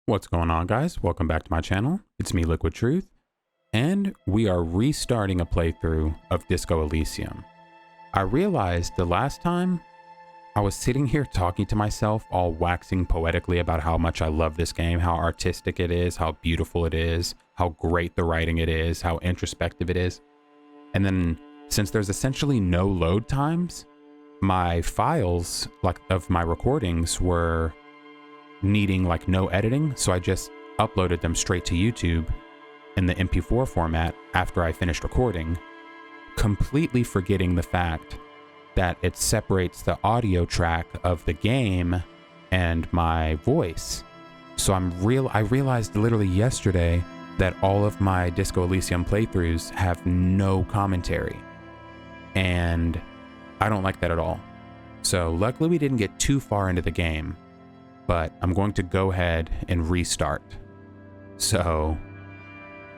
What's going on, guys? Welcome back to my channel. It's me, LiquidTruth, and we are restarting a playthrough of Disco Elysium. I realized the last time I was sitting here talking to myself, all waxing poetically about how much I love this game, how artistic it is, how beautiful it is, how great the writing it is, how introspective it is. And then, since there's essentially no load times, my files, of my recordings were needing no editing, so I just uploaded them straight to YouTube in the MP4 format after I finished recording, completely forgetting the fact that it separates the audio track of the game and my voice. So I realized literally yesterday that all of my Disco Elysium playthroughs have no commentary, and I don't like that at all. So luckily we didn't get too far into the game, but I'm going to go ahead and restart. So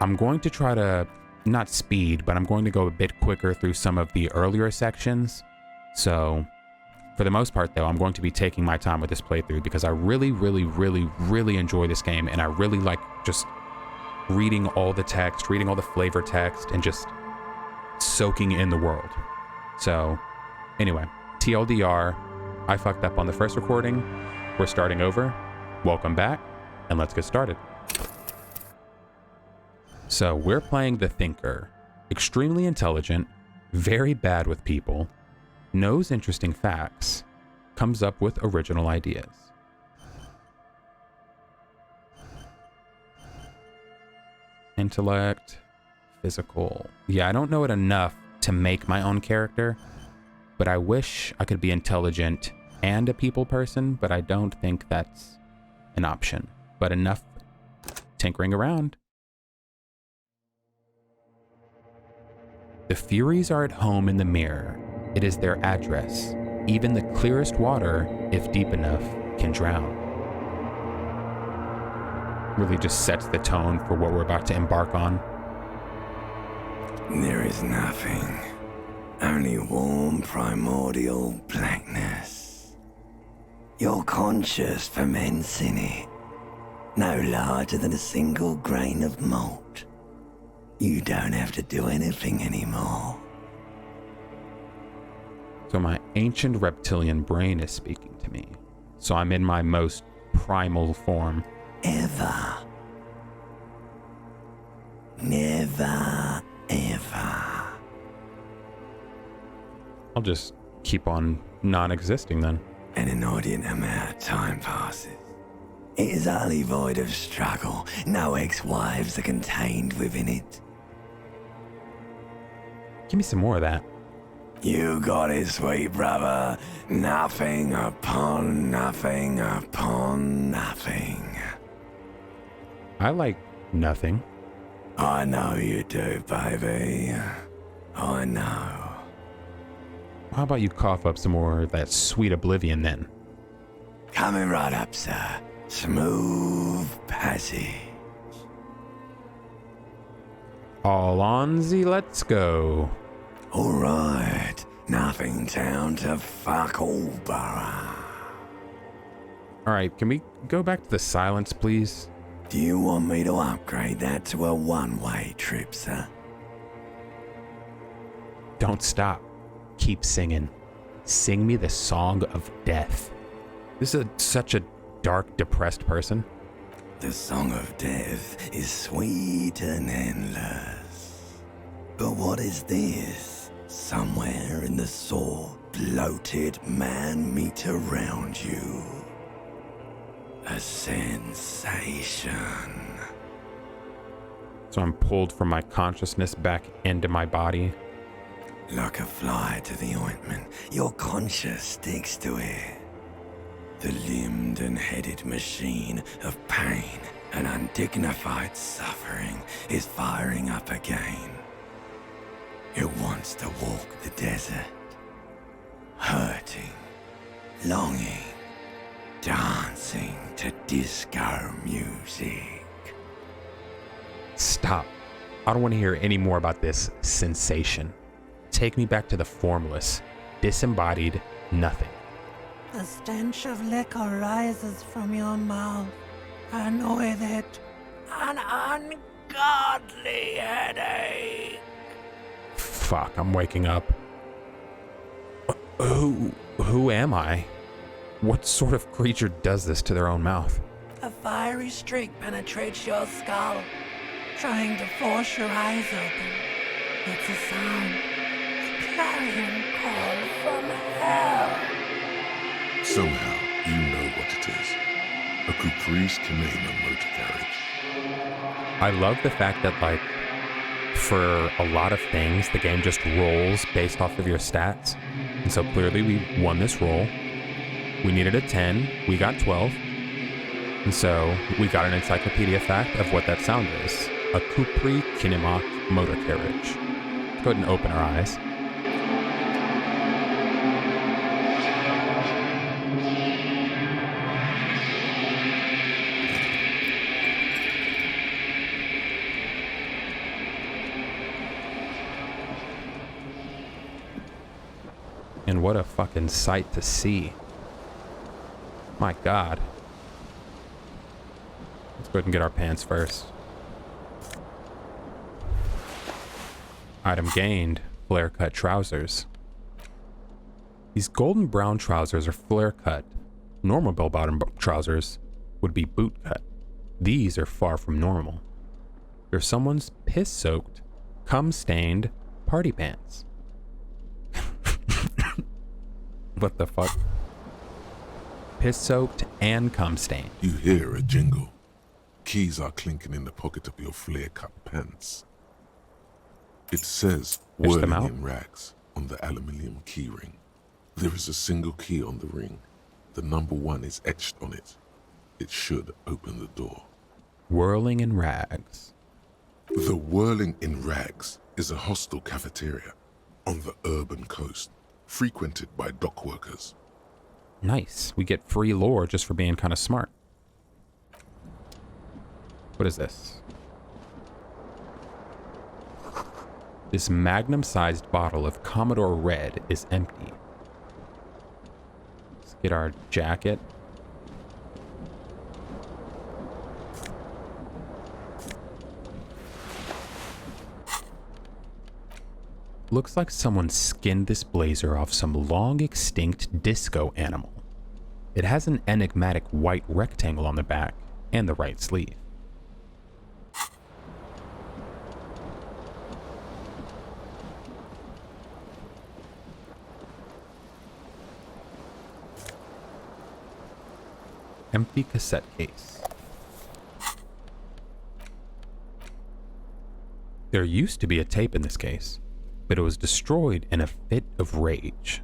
I'm going to try to not speed, but I'm going to go a bit quicker through some of the earlier sections. So for the most part though, I'm going to be taking my time with this playthrough because I really enjoy this game, and I really like just reading all the text, reading all the flavor text, and just soaking in the world. So anyway, TLDR, I fucked up on the first recording. We're starting over. Welcome back, and let's get started. So we're playing the Thinker. Extremely intelligent, very bad with people, knows interesting facts, comes up with original ideas. Intellect, physical. Yeah, I don't know it enough to make my own character, but I wish I could be intelligent and a people person, but I don't think that's an option. But enough tinkering around. The Furies are at home in the mirror. It is their address. Even the clearest water, if deep enough, can drown. Really just sets the tone for what we're about to embark on. There is nothing. Only warm primordial blackness. You're conscious ferments in it, no larger than a single grain of malt. You don't have to do anything anymore. So my ancient reptilian brain is speaking to me. So I'm in my most primal form. Ever. Never, ever. I'll just keep on non-existing then. An inordinate amount of time passes. It is utterly void of struggle. No ex-wives are contained within it. Give me some more of that. You got it, sweet brother. Nothing upon nothing upon nothing. I like nothing. I know you do, baby. I know. How about you cough up some more of that sweet oblivion then? Coming right up, sir. Smooth passage. All on Z, let's go. All right. Nothing town to fuck all borough. All right, can we go back to the silence, please? Do you want me to upgrade that to a one-way trip, sir? Don't stop. Keep singing. Sing me the song of death. This is such a dark, depressed person. The song of death is sweet and endless. But what is this? Somewhere in the sore, bloated man meet around you. A sensation. So I'm pulled from my consciousness back into my body. Like a fly to the ointment, your conscience sticks to it. The limbed and headed machine of pain and undignified suffering is firing up again. It wants to walk the desert, hurting, longing, dancing to disco music. Stop. I don't want to hear any more about this sensation. Take me back to the formless, disembodied nothing. The stench of liquor rises from your mouth. and with it, an ungodly headache. Fuck, I'm waking up. Who am I? What sort of creature does this to their own mouth? A fiery streak penetrates your skull, trying to force your eyes open. It's a sound, a clarion call from hell. Somehow, you know what it is. A caprice Canadian motor carriage. I love the fact that, like, for a lot of things, the game just rolls based off of your stats. And so clearly we won this roll. We needed a 10, we got 12. And so we got an encyclopedia fact of what that sound is. A Capri Kinemac motor carriage. Let's go ahead and open our eyes. And what a fucking sight to see. My God. Let's go ahead and get our pants first. Item gained, flare cut trousers. These golden brown trousers are flare cut. Normal bell-bottom trousers would be boot cut. These are far from normal. They're someone's piss-soaked, cum-stained party pants. What the fuck? Piss-soaked and cum-stained. You hear a jingle. Keys are clinking in the pocket of your flare-cut pants. It says, Fish them whirling out. in rags on the aluminium key ring. There is a single key on the ring. The number 1 is etched on it. It should open the door. Whirling in rags. The Whirling in Rags is a hostel cafeteria on the urban coast, frequented by dock workers. Nice. We get free lore just for being kind of smart. What is this? This magnum-sized bottle of Commodore Red is empty. Let's get our jacket. Looks like someone skinned this blazer off some long-extinct disco animal. It has an enigmatic white rectangle on the back and the right sleeve. Empty cassette case. There used to be a tape in this case, but it was destroyed in a fit of rage.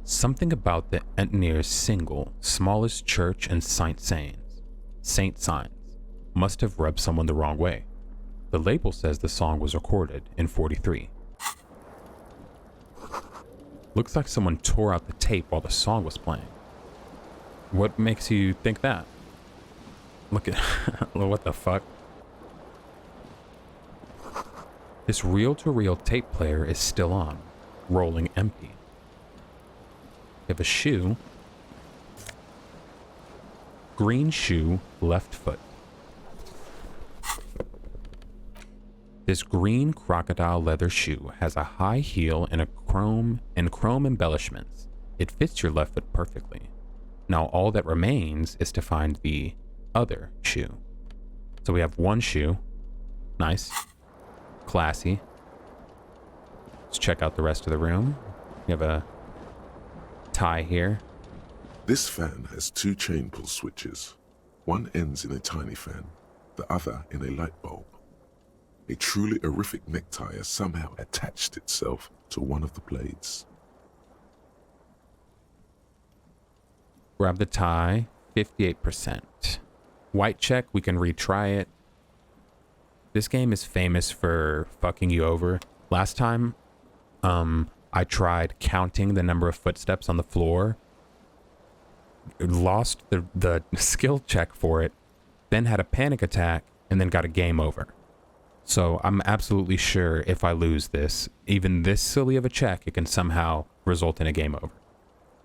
Something about the engineer's single, Smallest Church and Saint Signs, must have rubbed someone the wrong way. The label says the song was recorded in '43. Looks like someone tore out the tape while the song was playing. What makes you think that? Look at what the fuck? This reel-to-reel tape player is still on, rolling empty. We have a shoe. Green shoe, left foot. This green crocodile leather shoe has a high heel and chrome embellishments. It fits your left foot perfectly. Now all that remains is to find the other shoe. So we have one shoe. Nice. Classy. Let's check out the rest of the room. We have a tie here. This fan has 2 chain pull switches. One ends in a tiny fan, the other in a light bulb. A truly horrific necktie has somehow attached itself to one of the blades. Grab the tie, 58%. White check, we can retry it. This game is famous for fucking you over. Last time, I tried counting the number of footsteps on the floor. Lost the skill check for it, then had a panic attack, and then got a game over. So I'm absolutely sure if I lose this, even this silly of a check, it can somehow result in a game over.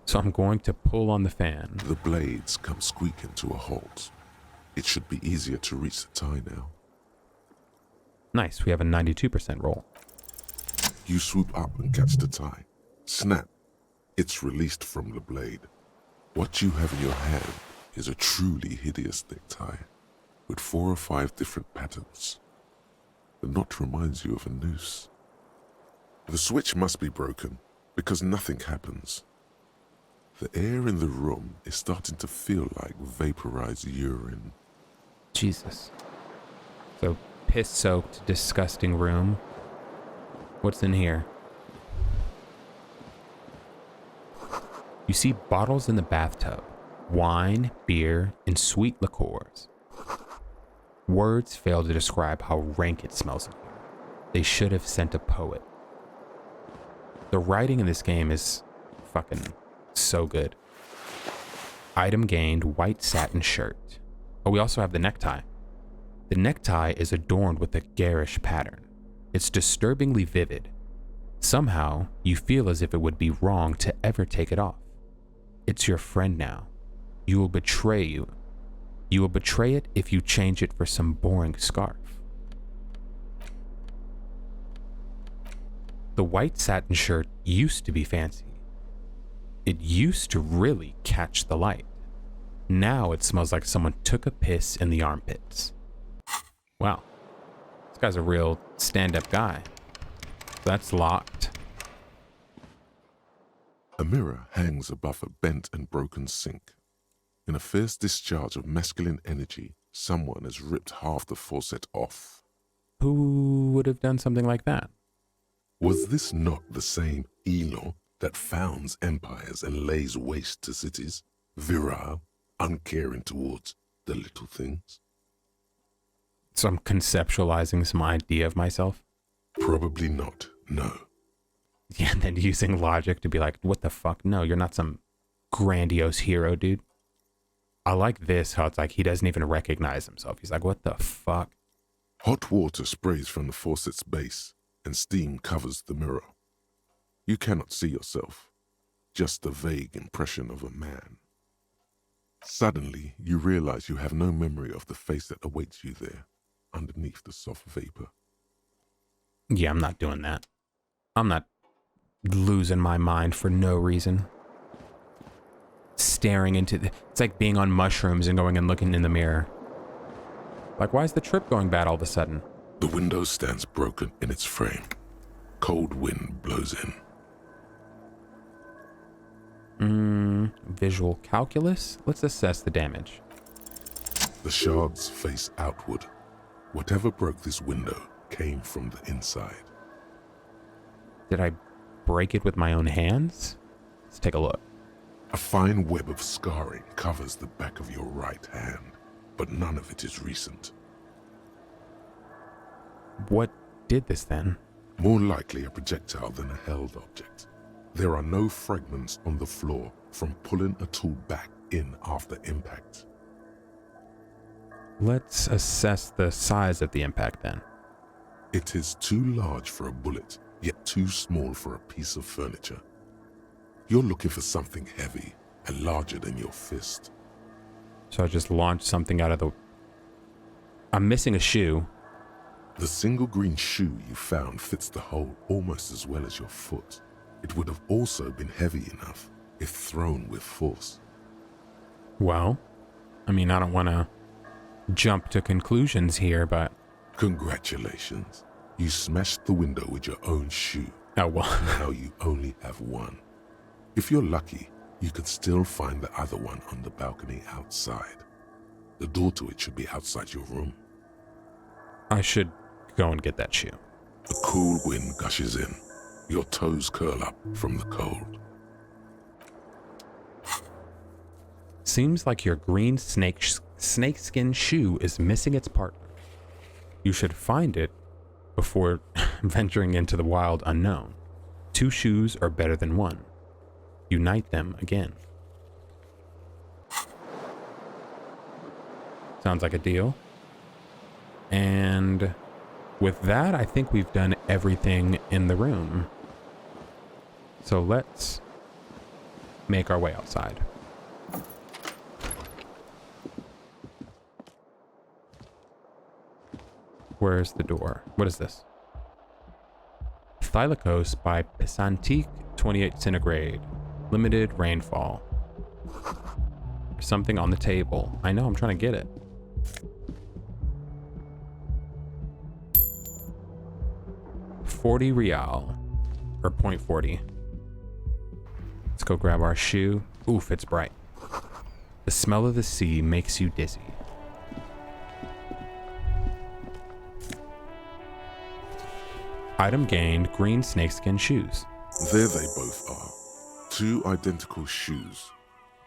So I'm going to pull on the fan. The blades come squeaking to a halt. It should be easier to reach the tie now. Nice, we have a 92% roll. You swoop up and catch the tie. Snap. It's released from the blade. What you have in your hand is a truly hideous necktie with 4 or 5 different patterns. The knot reminds you of a noose. The switch must be broken because nothing happens. The air in the room is starting to feel like vaporized urine. Jesus. So, piss-soaked, disgusting room. What's in here? You see bottles in the bathtub. Wine, beer, and sweet liqueurs. Words fail to describe how rank it smells in here. They should have sent a poet. The writing in this game is fucking so good. Item gained, white satin shirt. Oh, we also have the necktie. The necktie is adorned with a garish pattern. It's disturbingly vivid. Somehow, you feel as if it would be wrong to ever take it off. It's your friend now. You will betray you. You will betray it if you change it for some boring scarf. The white satin shirt used to be fancy. It used to really catch the light. Now it smells like someone took a piss in the armpits. Wow. This guy's a real stand-up guy. That's locked. A mirror hangs above a bent and broken sink. In a fierce discharge of masculine energy, someone has ripped half the faucet off. Who would have done something like that? Was this not the same Elon that founds empires and lays waste to cities, virile, uncaring towards the little things? So I'm conceptualizing some idea of myself? Probably not, no. Yeah, and then using logic to be like, what the fuck? No, you're not some grandiose hero, dude. I like this, how it's like he doesn't even recognize himself. He's like, what the fuck? Hot water sprays from the faucet's base, and steam covers the mirror. You cannot see yourself, just a vague impression of a man. Suddenly, you realize you have no memory of the face that awaits you there, underneath the soft vapor. Yeah, I'm not doing that. I'm not losing my mind for no reason. Staring into it's like being on mushrooms and going and looking in the mirror. Like, why is the trip going bad all of a sudden? The window stands broken in its frame. Cold wind blows in. Visual calculus? Let's assess the damage. The shards face outward. Whatever broke this window came from the inside. Did I break it with my own hands? Let's take a look. A fine web of scarring covers the back of your right hand, but none of it is recent. What did this then? More likely a projectile than a held object. There are no fragments on the floor from pulling a tool back in after impact. Let's assess the size of the impact then. It is too large for a bullet, yet too small for a piece of furniture. You're looking for something heavy and larger than your fist. So I just launched something out of the... I'm missing a shoe. The single green shoe you found fits the hole almost as well as your foot. It would have also been heavy enough if thrown with force. Well, I mean, I don't want to jump to conclusions here, but... Congratulations. You smashed the window with your own shoe. Oh, well. Now you only have one. If you're lucky, you could still find the other one on the balcony outside. The door to it should be outside your room. I should go and get that shoe. A cool wind gushes in. Your toes curl up from the cold. Seems like your green snakeskin shoe is missing its partner. You should find it before venturing into the wild unknown. 2 shoes are better than 1. Unite them again. Sounds like a deal. And with that, I think we've done everything in the room. So let's make our way outside. Where's the door? What is this? Thylacos by Pisantique 28 centigrade. Limited rainfall. There's something on the table. I know, I'm trying to get it. $40 real. Or 0.40. Let's go grab our shoe. Oof, it's bright. The smell of the sea makes you dizzy. Item gained, green snakeskin shoes. There they both are. 2 identical shoes,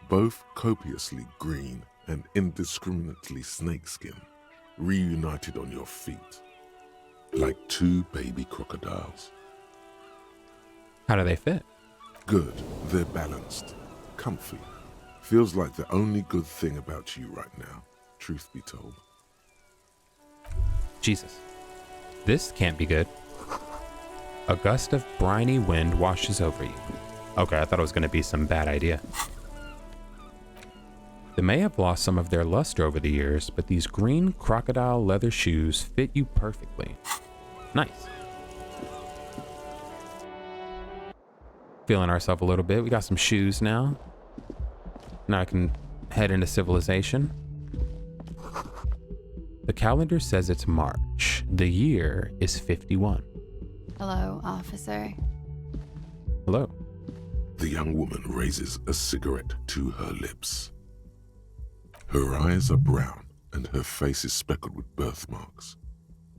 both copiously green and indiscriminately snakeskin, reunited on your feet, like 2 baby crocodiles. How do they fit? Good, they're balanced, comfy. Feels like the only good thing about you right now, truth be told. Jesus. This can't be good. A gust of briny wind washes over you. Okay, I thought it was going to be some bad idea. They may have lost some of their luster over the years, but these green crocodile leather shoes fit you perfectly. Nice. Feeling ourselves a little bit. We got some shoes now. Now I can head into civilization. The calendar says it's March. The year is 51. Hello, officer. Hello. The young woman raises a cigarette to her lips. Her eyes are brown and her face is speckled with birthmarks.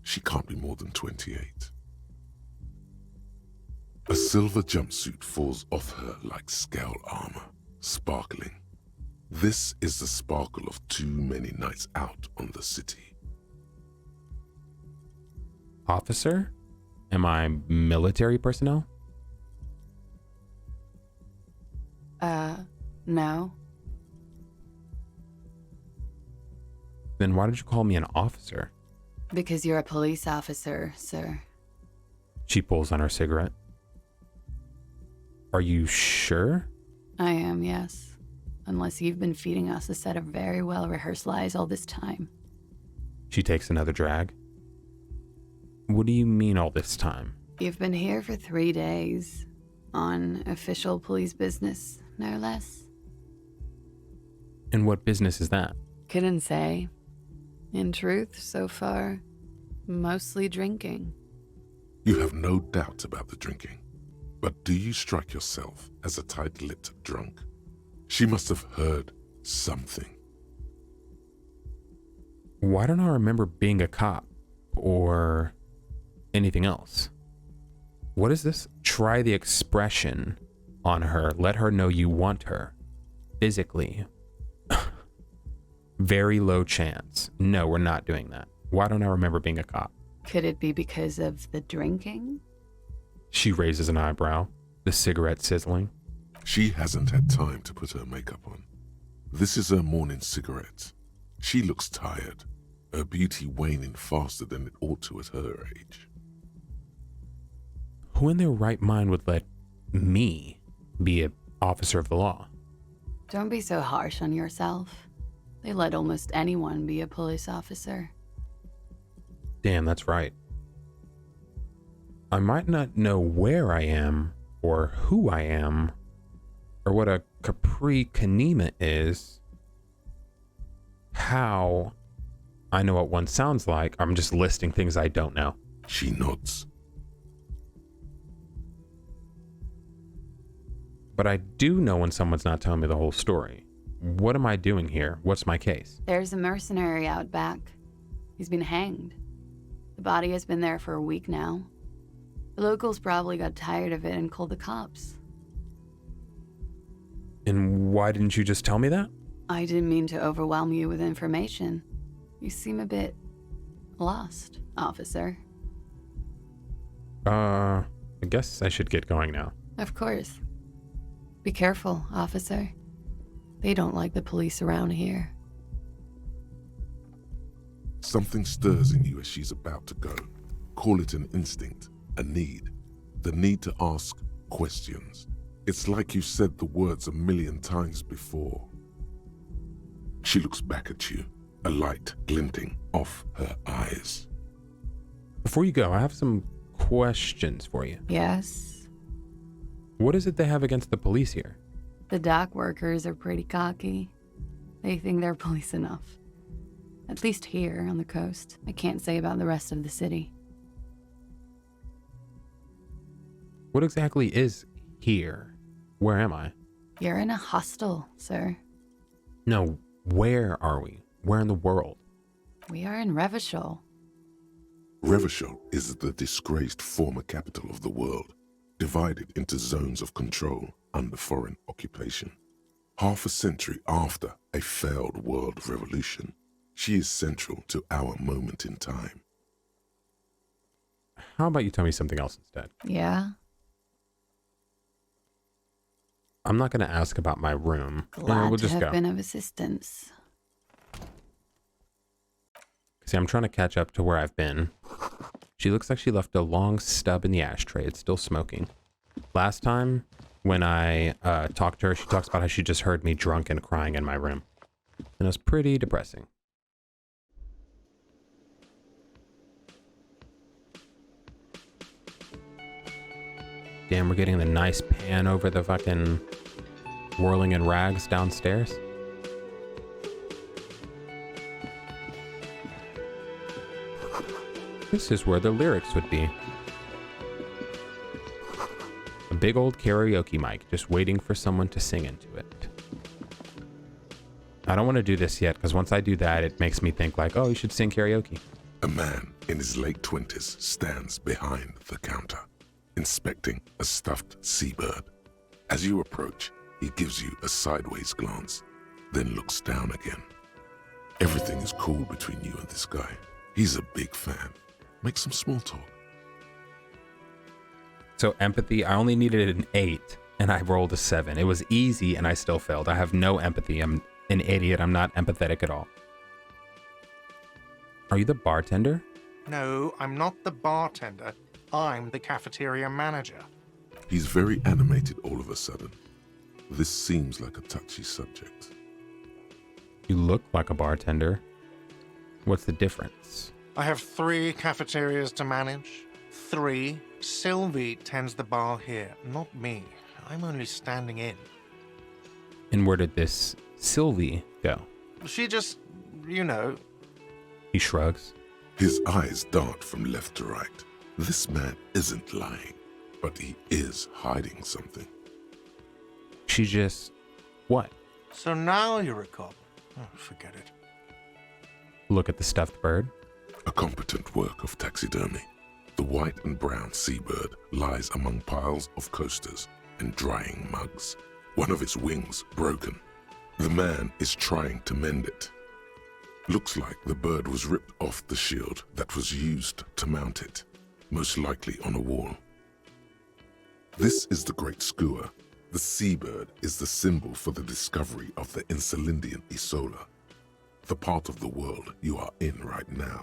She can't be more than 28. A silver jumpsuit falls off her like scale armor, sparkling. This is the sparkle of too many nights out on the city. Officer? Am I military personnel? No. Then why did you call me an officer? Because you're a police officer, sir. She pulls on her cigarette. Are you sure? I am, yes. Unless you've been feeding us a set of very well-rehearsed lies all this time. She takes another drag. What do you mean all this time? You've been here for 3 days. On official police business, no less. And what business is that? Couldn't say. In truth, so far, mostly drinking. You have no doubt about the drinking. But do you strike yourself as a tight-lipped drunk? She must have heard something. Why don't I remember being a cop or anything else? What is this? Try the expression on her. Let her know you want her. Physically. Very low chance. No, we're not doing that. Why don't I remember being a cop? Could it be because of the drinking? She raises an eyebrow, the cigarette sizzling. She hasn't had time to put her makeup on. This is her morning cigarette. She looks tired, her beauty waning faster than it ought to at her age. Who in their right mind would let me be an officer of the law? Don't be so harsh on yourself. They let almost anyone be a police officer. Damn, that's right. I might not know where I am, or who I am, or what a crpg is. How I know what one sounds like. I'm just listing things I don't know. She nods. But I do know when someone's not telling me the whole story. What am I doing here? What's my case? There's a mercenary out back. He's been hanged. The body has been there for a week now. The locals probably got tired of it and called the cops. And why didn't you just tell me that? I didn't mean to overwhelm you with information. You seem a bit lost, officer. I guess I should get going now. Of course. Be careful, officer. They don't like the police around here. Something stirs in you as she's about to go. Call it an instinct, a need. The need to ask questions. It's like you said the words 1,000,000 times before. She looks back at you, a light glinting off her eyes. Before you go, I have some questions for you. Yes? What is it they have against the police here? The dock workers are pretty cocky. They think they're police enough. At least here on the coast. I can't say about the rest of the city. What exactly is here? Where am I? You're in a hostel, sir. No, where are we? Where in the world? We are in Revachol. Revachol is the disgraced former capital of the world, divided into zones of control under foreign occupation. Half a century after a failed world revolution, she is central to our moment in time. How about you tell me something else instead? Yeah? I'm not going to ask about my room. Glad We'll to just have go. been of assistance. See, I'm trying to catch up to where I've been. She looks like she left a long stub in the ashtray. It's still smoking. Last time when I talked to her, she talks about how she just heard me drunk and crying in my room. And it was pretty depressing. Damn, we're getting the nice pan over the fucking whirling in rags downstairs. This is where the lyrics would be. A big old karaoke mic, just waiting for someone to sing into it. I don't want to do this yet, because once I do that, it makes me think like, oh, you should sing karaoke. A man in his late 20s stands behind the counter, inspecting a stuffed seabird. As you approach, he gives you a sideways glance, then looks down again. Everything is cool between you and this guy. He's a big fan. Make some small talk. So empathy, I only needed an 8, and I rolled a 7. It was easy, and I still failed. I have no empathy. I'm an idiot. I'm not empathetic at all. Are you the bartender? No, I'm not the bartender. I'm the cafeteria manager. He's very animated all of a sudden. This seems like a touchy subject. You look like a bartender. What's the difference? I have 3 cafeterias to manage. 3. Sylvie tends the bar here, not me. I'm only standing in. And where did this Sylvie go? She just, you know. He shrugs. His eyes dart from left to right. This man isn't lying, but he is hiding something. She just... what? So now you're a cop. Oh, forget it. Look at the stuffed bird. A competent work of taxidermy. The white and brown seabird lies among piles of coasters and drying mugs. One of its wings broken. The man is trying to mend it. Looks like the bird was ripped off the shield that was used to mount it, most likely on a wall. This is the Great Skua. The seabird is the symbol for the discovery of the Insulindian Isola, the part of the world you are in right now.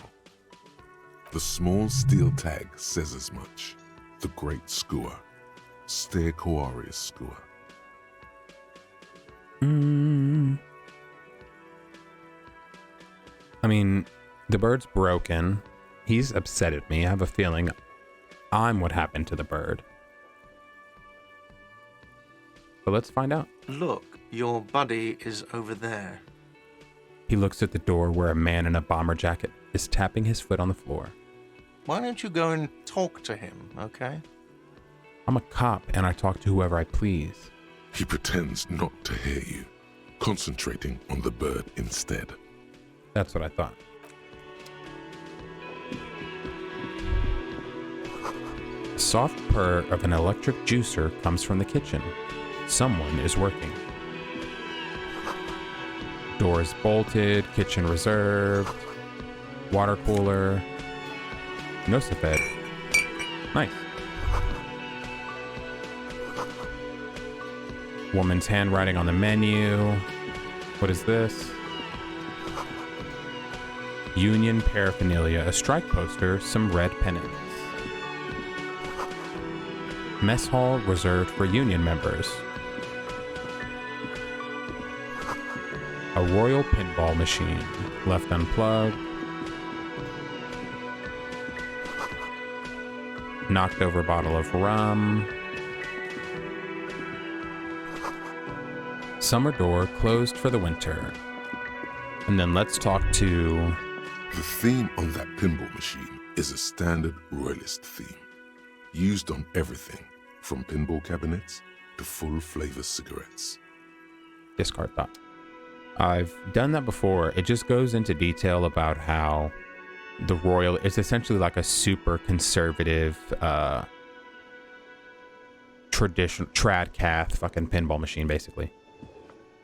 The small steel tag says as much. The Great Skua. Stegoarius Skua. I mean, the bird's broken. He's upset at me. I have a feeling I'm what happened to the bird. But let's find out. Look, your buddy is over there. He looks at the door where a man in a bomber jacket is tapping his foot on the floor. Why don't you go and talk to him, okay? I'm a cop and I talk to whoever I please. He pretends not to hear you, concentrating on the bird instead. That's what I thought. The soft purr of an electric juicer comes from the kitchen. Someone is working. Doors bolted, kitchen reserved, water cooler. No Safed. Nice. Woman's handwriting on the menu. What is this? Union paraphernalia, a strike poster, some red pennants. Mess hall reserved for union members. A royal pinball machine, left unplugged. knocked over bottle of rum. Summer door closed for the winter. And then let's talk to... The theme on that pinball machine is a standard royalist theme, used on everything from pinball cabinets to full flavor cigarettes. Discard thought. I've done that before. It just goes into detail about how the royal is essentially like a super conservative traditional trad-cath fucking pinball machine, basically.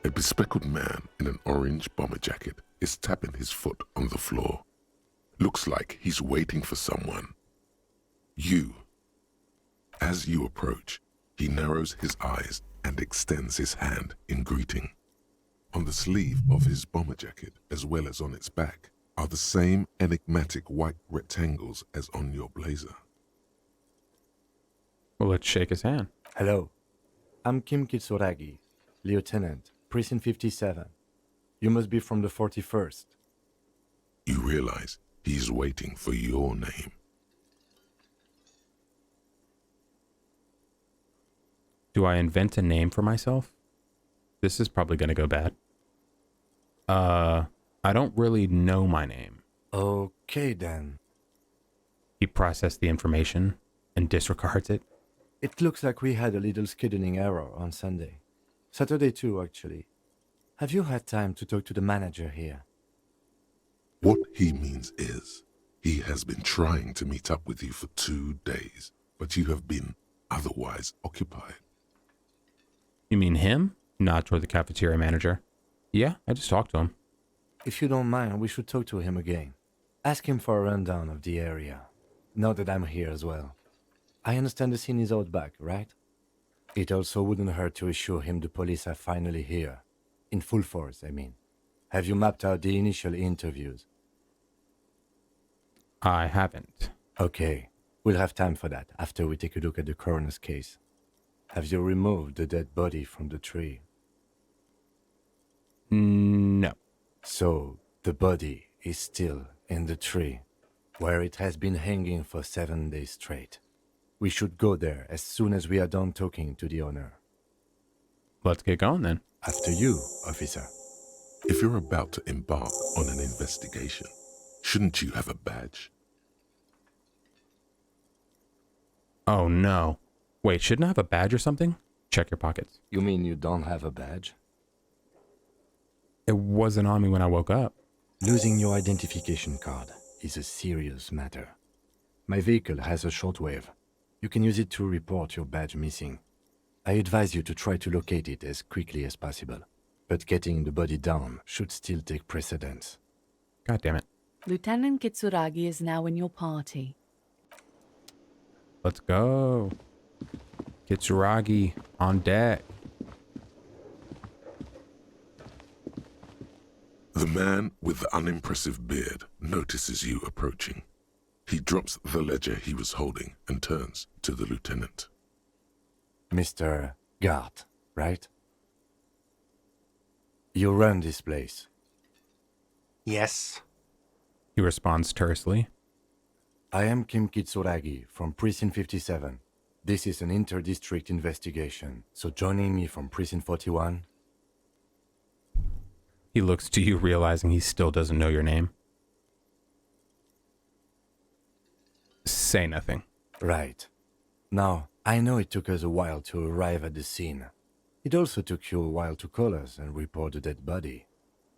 A bespectacled man in an orange bomber jacket is tapping his foot on the floor. Looks like he's waiting for someone. You. As you approach, he narrows his eyes and extends his hand in greeting. On the sleeve of his bomber jacket, as well as on its back, are the same enigmatic white rectangles as on your blazer. Well, let's shake his hand. Hello. I'm Kim Kitsuragi, Lieutenant, Precinct 57. You must be from the 41st. You realize he's waiting for your name. Do I invent a name for myself? This is probably going to go bad. I don't really know my name. Okay then. He processed the information and disregards it. It looks like we had a little scheduling error on Sunday. Saturday too, actually. Have you had time to talk to the manager here? What he means is, he has been trying to meet up with you for 2 days, but you have been otherwise occupied. You mean him? Not toward the cafeteria manager. Yeah, I just talked to him. If you don't mind, we should talk to him again. Ask him for a rundown of the area. Now that I'm here as well. I understand the scene is out back, right? It also wouldn't hurt to assure him the police are finally here. In full force, I mean. Have you mapped out the initial interviews? I haven't. Okay, we'll have time for that after we take a look at the coroner's case. Have you removed the dead body from the tree? No. So, the body is still in the tree, where it has been hanging for 7 days straight. We should go there as soon as we are done talking to the owner. Let's get going then. After you, officer. If you're about to embark on an investigation, shouldn't you have a badge? Oh no. Wait, shouldn't I have a badge or something? Check your pockets. You mean you don't have a badge? It wasn't on me when I woke up. Losing your identification card is a serious matter. My vehicle has a shortwave. You can use it to report your badge missing. I advise you to try to locate it as quickly as possible, but getting the body down should still take precedence. God damn it. Lieutenant Kitsuragi is now in your party. Let's go. Kitsuragi on deck. The man with the unimpressive beard notices you approaching. He drops the ledger he was holding and turns to the lieutenant. Mr. Gart, right? You run this place. Yes. He responds tersely. I am Kim Kitsuragi from Precinct 57. This is an inter-district investigation, so joining me from Precinct 41... He looks to you, realizing he still doesn't know your name. Say nothing. Right. Now, I know it took us a while to arrive at the scene. It also took you a while to call us and report the dead body.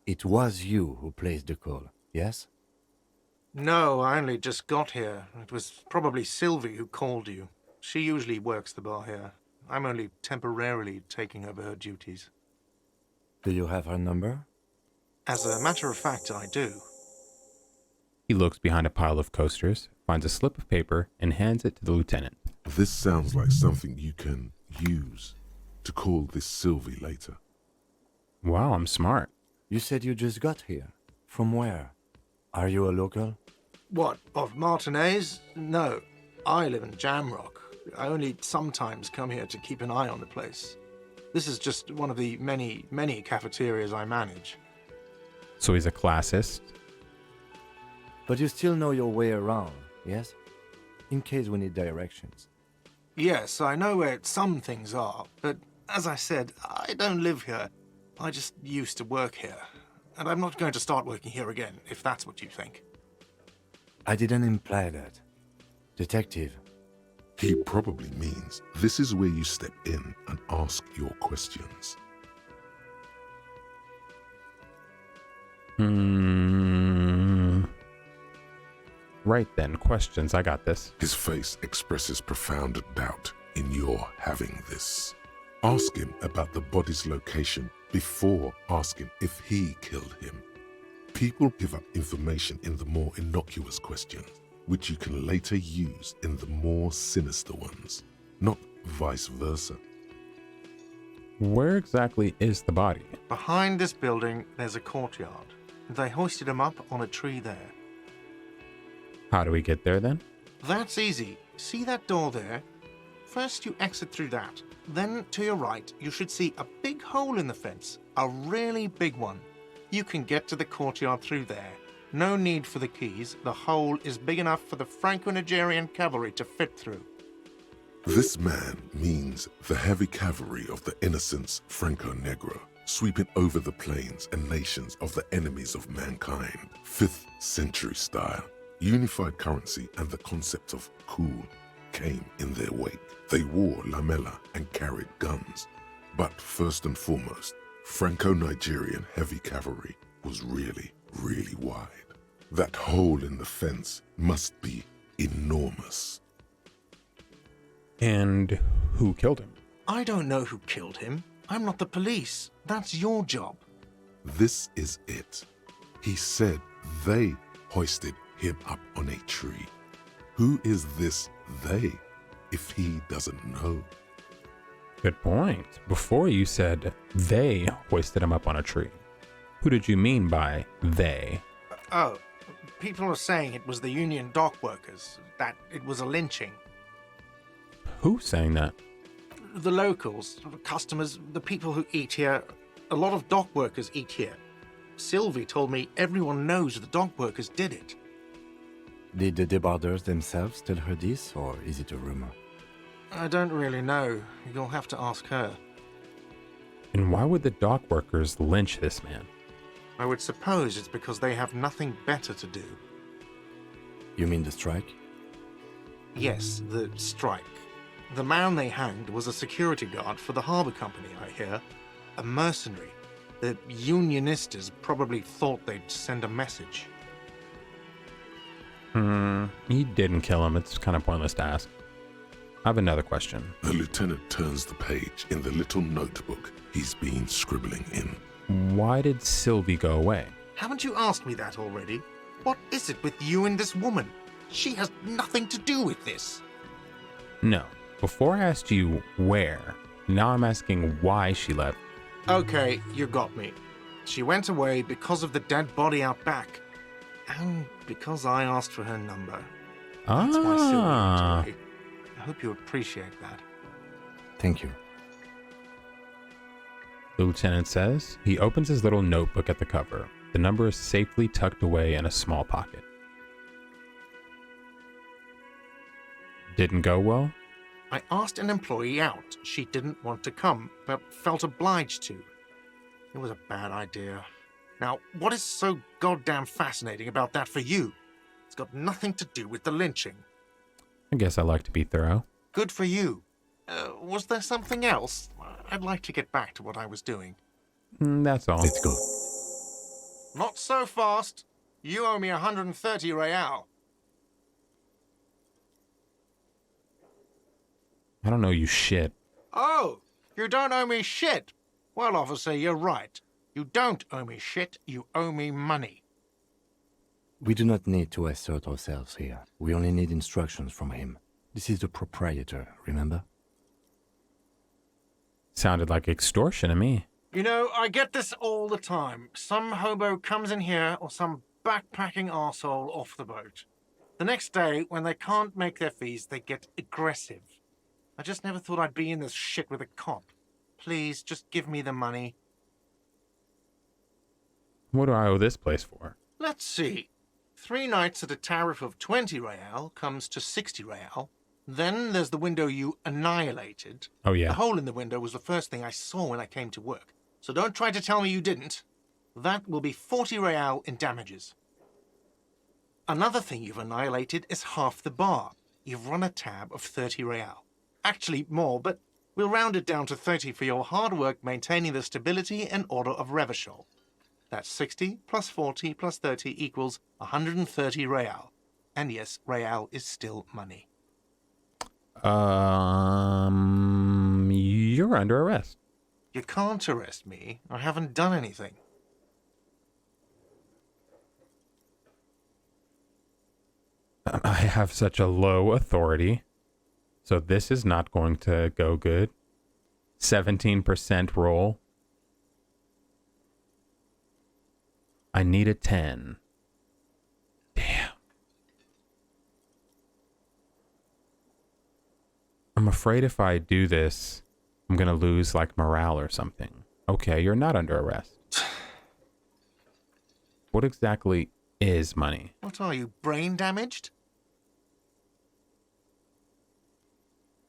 It was you who placed the call, yes? No, I only just got here. It was probably Sylvie who called you. She usually works the bar here. I'm only temporarily taking over her duties. Do you have her number? As a matter of fact, I do. He looks behind a pile of coasters, finds a slip of paper, and hands it to the lieutenant. This sounds like something you can use to call this Sylvie later. Wow, I'm smart. You said you just got here. From where? Are you a local? What, of Martinez? No, I live in Jamrock. I only sometimes come here to keep an eye on the place. This is just one of the many, many cafeterias I manage. So he's a classist. But you still know your way around, yes? in case we need directions. Yes, I know where some things are, but as I said, I don't live here. I just used to work here. And I'm not going to start working here again, if that's what you think. I didn't imply that. Detective, He probably means this is where you step in and ask your questions. Right then, questions. I got this. His face expresses profound doubt in your having this. Ask him about the body's location before asking if he killed him. People give up information in the more innocuous questions, which you can later use in the more sinister ones, not vice versa. Where exactly is the body? Behind this building, there's a courtyard. They hoisted him up on a tree there. How do we get there then? That's easy. See that door there? First you exit through that. Then to your right, you should see a big hole in the fence. A really big one. You can get to the courtyard through there. No need for the keys. The hole is big enough for the Franco-Nigerian cavalry to fit through. This man means the heavy cavalry of the innocents Franco-Negro, sweeping over the plains and nations of the enemies of mankind. 5th century style. Unified currency and the concept of cool came in their wake. They wore lamella and carried guns. But first and foremost, Franco-Nigerian heavy cavalry was really, really wide. That hole in the fence must be enormous. And who killed him? I don't know who killed him. I'm not the police. That's your job. This is it. He said they hoisted him up on a tree. Who is this they, if he doesn't know? Good point. Before you said they hoisted him up on a tree. Who did you mean by they? Oh, people are saying it was the union dock workers, that it was a lynching. Who's saying that? The locals, the customers, the people who eat here. A lot of dock workers eat here. Sylvie told me everyone knows the dock workers did it. did the debarders themselves tell her this, or is it a rumor? I don't really know. You'll have to ask her. And why would the dock workers lynch this man? I would suppose it's because they have nothing better to do. You mean the strike? Yes, the strike. The man they hanged was a security guard for the harbour company, I hear. A mercenary. The unionistas probably thought they'd send a message. He didn't kill him. It's kind of pointless to ask. I have another question. The lieutenant turns the page in the little notebook he's been scribbling in. Why did Sylvie go away? Haven't you asked me that already? What is it with you and this woman? She has nothing to do with this. No. Before I asked you where, now I'm asking why she left. Okay, you got me. She went away because of the dead body out back. And because I asked for her number. That's why Sylvie went away. I hope you appreciate that. Thank you. The lieutenant says. He opens his little notebook at the cover. The number is safely tucked away in a small pocket. Didn't go well? I asked an employee out. She didn't want to come, but felt obliged to. It was a bad idea. Now, what is so goddamn fascinating about that for you? It's got nothing to do with the lynching. I guess I like to be thorough. Good for you. Was there something else? I'd like to get back to what I was doing. That's all. Let's go. Not so fast. You owe me 130 real. I don't know you shit. Oh, you don't owe me shit. Well, officer, you're right. You don't owe me shit. You owe me money. We do not need to assert ourselves here. We only need instructions from him. This is the proprietor, remember? Sounded like extortion to me. You know, I get this all the time. Some hobo comes in here or some backpacking arsehole off the boat. The next day, when they can't make their fees, they get aggressive. I just never thought I'd be in this shit with a cop. Please, just give me the money. What do I owe this place for? Let's see. 3 nights at a tariff of 20 real comes to 60 real. Then there's the window you annihilated. Oh, yeah. The hole in the window was the first thing I saw when I came to work. So don't try to tell me you didn't. That will be 40 real in damages. Another thing you've annihilated is half the bar. You've run a tab of 30 real. Actually more, but we'll round it down to 30 for your hard work maintaining the stability and order of Revachol. That's 60 plus 40 plus 30 equals 130 real. And yes, real is still money. You're under arrest. You can't arrest me. I haven't done anything. I have such a low authority, so this is not going to go good. 17% roll. I need a 10. Damn. I'm afraid if I do this, I'm going to lose like morale or something. Okay, you're not under arrest. What exactly is money? What are you, brain damaged?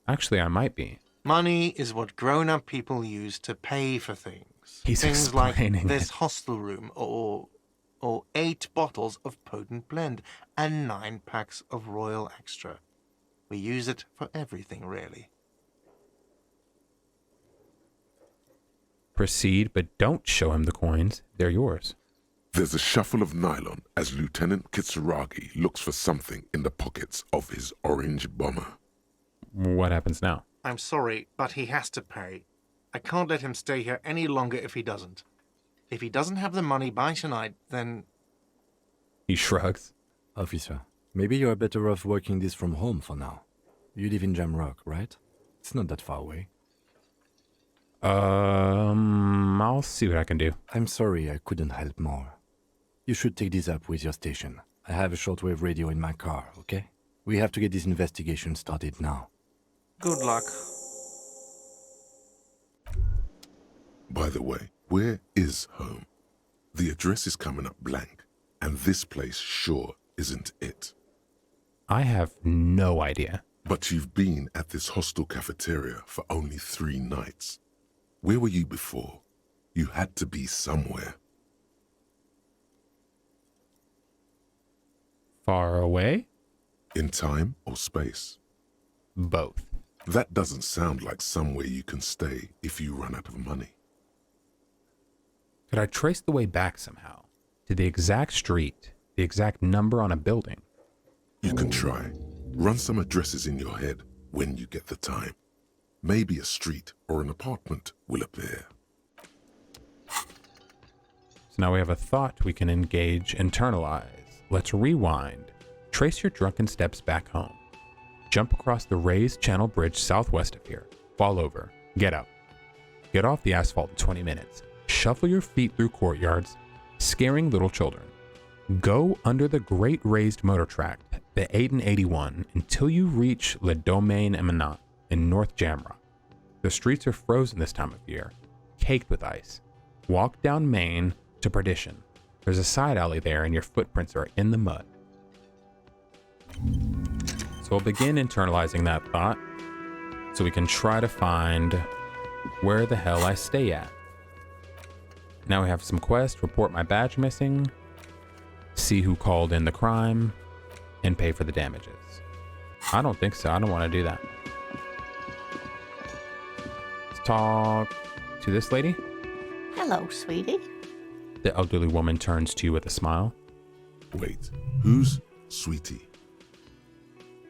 Actually, I might be. Money is what grown-up people use to pay for things. He's things like explaining this it. hostel room, or 8 bottles of potent blend, and 9 packs of Royal Extra. We use it for everything, really. Proceed, but don't show him the coins. They're yours. There's a shuffle of nylon as Lieutenant Kitsuragi looks for something in the pockets of his orange bomber. What happens now? I'm sorry, but he has to pay. I can't let him stay here any longer if he doesn't. If he doesn't have the money by tonight, then... He shrugs. Officer, maybe you're better off working this from home for now. You live in Jamrock, right? It's not that far away. I'll see what I can do. I'm sorry I couldn't help more. You should take this up with your station. I have a shortwave radio in my car, okay? We have to get this investigation started now. Good luck. By the way, where is home? The address is coming up blank, and this place sure isn't it. I have no idea. But you've been at this hostel cafeteria for only 3 nights. Where were you before? You had to be somewhere. Far away? In time or space? Both. That doesn't sound like somewhere you can stay if you run out of money. Could I trace the way back somehow? To the exact street, the exact number on a building? You can try. Run some addresses in your head when you get the time. Maybe a street or an apartment will appear. So now we have a thought we can engage, internalize. Let's rewind. Trace your drunken steps back home. Jump across the raised channel bridge southwest of here. Fall over. Get up. Get off the asphalt in 20 minutes. Shuffle your feet through courtyards, scaring little children. Go under the great raised motor track, the 8 and 81, until you reach Le Domaine Eminent in North Jamrock. The streets are frozen this time of year, caked with ice. Walk down Main to Perdition. There's a side alley there and your footprints are in the mud. So we'll begin internalizing that thought so we can try to find where the hell I stay at. Now we have some quests: report my badge missing, see who called in the crime, and pay for the damages. I don't think so. I don't want to do that. Let's talk to this lady. Hello, sweetie. The elderly woman turns to you with a smile. Wait, who's Sweetie?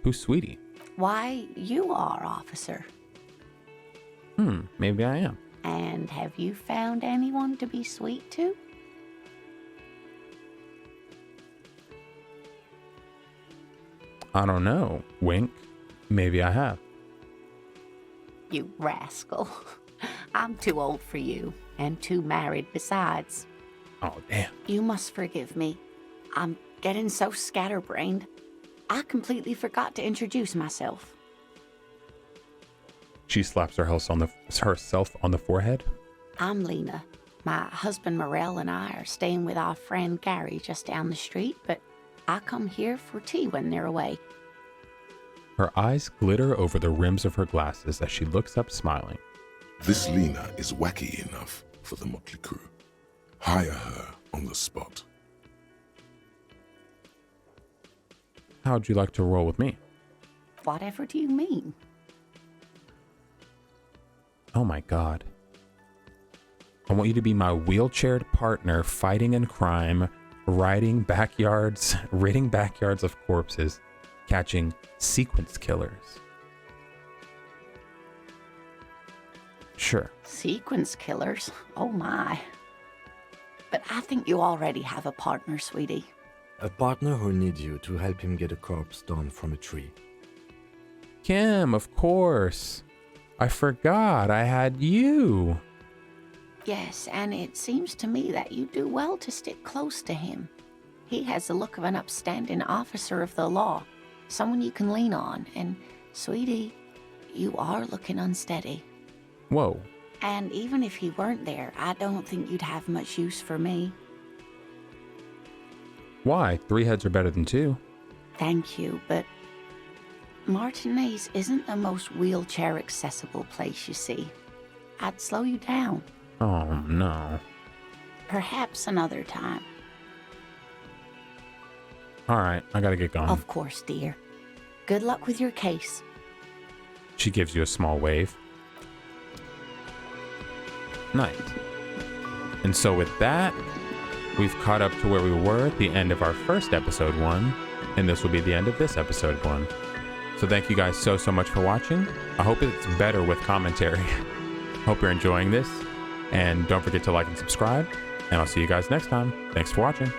Who's Sweetie? Why, you are, officer. Maybe I am. And have you found anyone to be sweet to? I don't know. Wink. Maybe I have. You rascal. I'm too old for you, and too married besides. Oh, damn. You must forgive me. I'm getting so scatterbrained. I completely forgot to introduce myself. She slaps herself on the forehead. I'm Lena. My husband Morel and I are staying with our friend Gary just down the street, but I come here for tea when they're away. Her eyes glitter over the rims of her glasses as she looks up smiling. This Lena is wacky enough for the motley crew. Hire her on the spot. How'd you like to roll with me? Whatever do you mean? Oh my god. I want you to be my wheelchaired partner fighting in crime, ridding backyards of corpses, catching sequence killers. Sure. Sequence killers? Oh my. But I think you already have a partner, sweetie. A partner who needs you to help him get a corpse down from a tree. Kim, of course. I forgot I had you. Yes, and it seems to me that you do well to stick close to him. He has the look of an upstanding officer of the law, someone you can lean on, and, sweetie, you are looking unsteady. Whoa. And even if he weren't there, I don't think you'd have much use for me. Why? 3 heads are better than 2. Thank you, but Martinez isn't the most wheelchair-accessible place, you see. I'd slow you down. Oh, no. Perhaps another time. All right, I gotta get going. Of course, dear. Good luck with your case. She gives you a small wave. Nice. And so with that, we've caught up to where we were at the end of our first episode 1, and this will be the end of this episode 1. So thank you guys so much for watching. I hope it's better with commentary. Hope you're enjoying this, and don't forget to like and subscribe, and I'll see you guys next time. Thanks for watching.